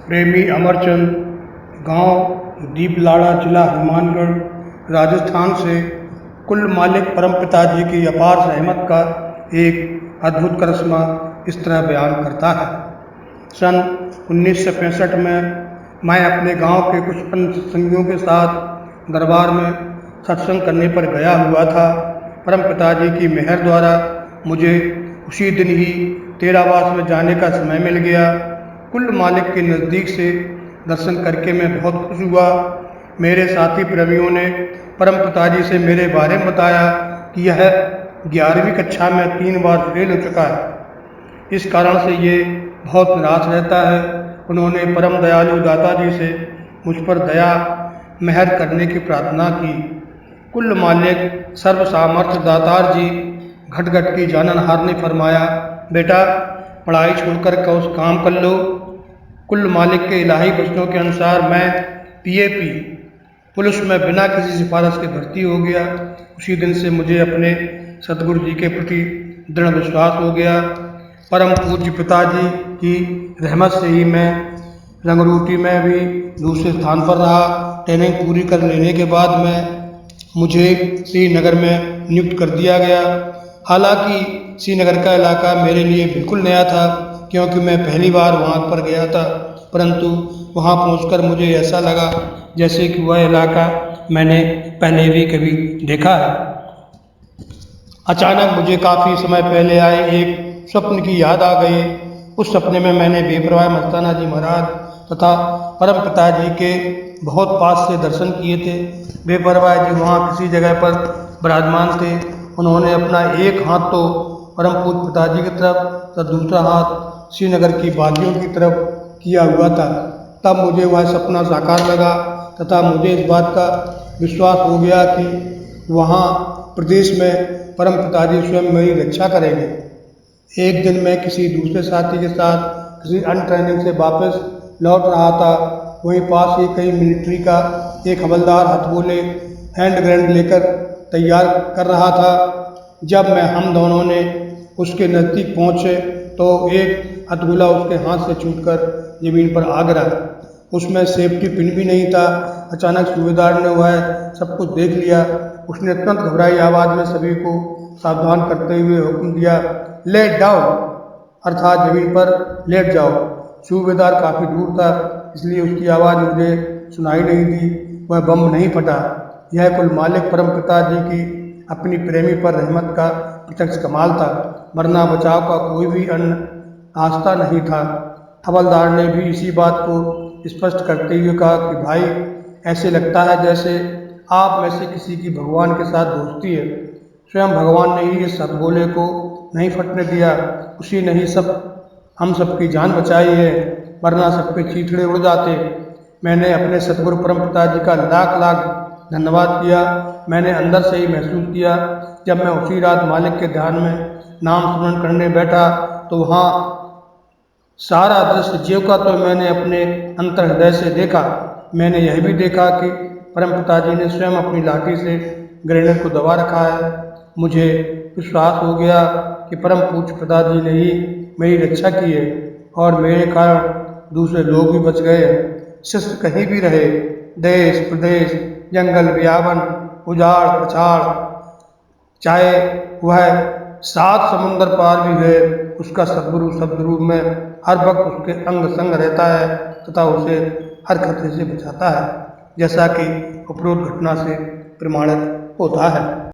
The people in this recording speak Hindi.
प्रेमी अमरचंद, गांव दीपलाड़ा, जिला हनुमानगढ़, राजस्थान से कुल मालिक परमपिता जी की अपार रहमत का एक अद्भुत करिश्मा इस तरह बयान करता है। सन 1965 में मैं अपने गांव के कुछ अन्य सत्संगियों के साथ दरबार में सत्संग करने पर गया हुआ था। परमपिता जी की मेहर द्वारा मुझे उसी दिन ही तेरावास में जाने का समय मिल गया। कुल मालिक के नज़दीक से दर्शन करके मैं बहुत खुश हुआ। मेरे साथी प्रेमियों ने परमपिता जी से मेरे बारे में बताया कि यह 11वीं कक्षा में 3 बार फेल हो चुका है। इस कारण से ये बहुत निराश रहता है। उन्होंने परम दयालु दाता जी से मुझ पर दया मेहर करने की प्रार्थना की। कुल मालिक सर्व सामर्थ्य दातार जी घट घट की जाननहार ने फरमाया, बेटा पढ़ाई छोड़कर काम कर लो। कुल मालिक के इलाही वचनों के अनुसार मैं पीएपी पुलिस में बिना किसी सिफारिश के भर्ती हो गया। उसी दिन से मुझे अपने सतगुरु जी के प्रति दृढ़ विश्वास हो गया। परम पूज्य पिताजी की रहमत से ही मैं रंगरूटी में भी दूसरे स्थान पर रहा। ट्रेनिंग पूरी कर लेने के बाद मुझे श्रीनगर में नियुक्त कर दिया गया। हालांकि श्रीनगर का इलाका मेरे लिए बिल्कुल नया था, क्योंकि मैं पहली बार वहाँ पर गया था, परंतु वहाँ पहुँचकर मुझे ऐसा लगा जैसे कि वह इलाका मैंने पहले भी कभी देखा है। अचानक मुझे काफ़ी समय पहले आए एक स्वप्न की याद आ गई। उस सपने में मैंने बेपरवाह मस्ताना जी महाराज तथा परम पिता जी के बहुत पास से दर्शन किए थे। बेपरवाह जी वहाँ किसी जगह पर विराजमान थे। उन्होंने अपना एक हाथ तो परम पूज्य पिताजी की तरफ तथा दूसरा हाथ श्रीनगर की वादियों की तरफ किया हुआ था। तब मुझे वह सपना साकार लगा तथा मुझे इस बात का विश्वास हो गया कि वहाँ प्रदेश में परम पिताजी स्वयं मेरी रक्षा करेंगे। एक दिन मैं किसी दूसरे साथी के साथ किसी अन्य ट्रेनिंग से वापस लौट रहा था। वहीं पास ही कई मिलिट्री का एक हवलदार हथगोले हैंड ग्रेनेड लेकर तैयार कर रहा था। जब हम दोनों ने उसके नज़दीक पहुँचे तो एक हथगोला उसके हाथ से छूटकर ज़मीन पर आ गिरा। उसमें सेफ्टी पिन भी नहीं था। अचानक सूबेदार ने वह सब कुछ देख लिया। उसने तुरंत घबराई आवाज़ में सभी को सावधान करते हुए हुक्म दिया, लेट डाउन, अर्थात ज़मीन पर लेट जाओ। सूबेदार काफ़ी दूर था, इसलिए उसकी आवाज़ मुझे सुनाई नहीं दी। वह बम नहीं फटा। यह कुल मालिक परम पिता जी की अपनी प्रेमी पर रहमत का प्रत्यक्ष कमाल था, वरना बचाव का कोई भी अन्य रास्ता नहीं था। हवलदार ने भी इसी बात को स्पष्ट करते हुए कहा कि भाई, ऐसे लगता है जैसे आप में से किसी की भगवान के साथ दोस्ती है। स्वयं भगवान ने ही इस हथगोले को नहीं फटने दिया। उसी ने ही हम सबकी जान बचाई है, वरना सबके चीथड़े उड़ जाते। मैंने अपने सतगुरु परम पिता जी का लाख लाख धन्यवाद किया। मैंने अंदर से ही महसूस किया, जब मैं उसी रात मालिक के ध्यान में नाम स्मरण करने बैठा तो वहाँ सारा दृश्य जीव का तो मैंने अपने अंतर हृदय से देखा। मैंने यह भी देखा कि परम पिताजी ने स्वयं अपनी लाठी से ग्रेनेड को दबा रखा है। मुझे विश्वास हो गया कि परम पूज्य पिताजी ने ही मेरी रक्षा की है और मेरे कारण दूसरे लोग भी बच गए। शिष्य कहीं भी रहे, देश प्रदेश जंगल बियावन उजाड़ पछाड़, चाहे वह 7 समुंदर पार भी है, उसका सद्गुरु शब्द रूप में हर वक्त उसके अंग संग रहता है तथा उसे हर खतरे से बचाता है, जैसा कि उपरोक्त घटना से प्रमाणित होता है।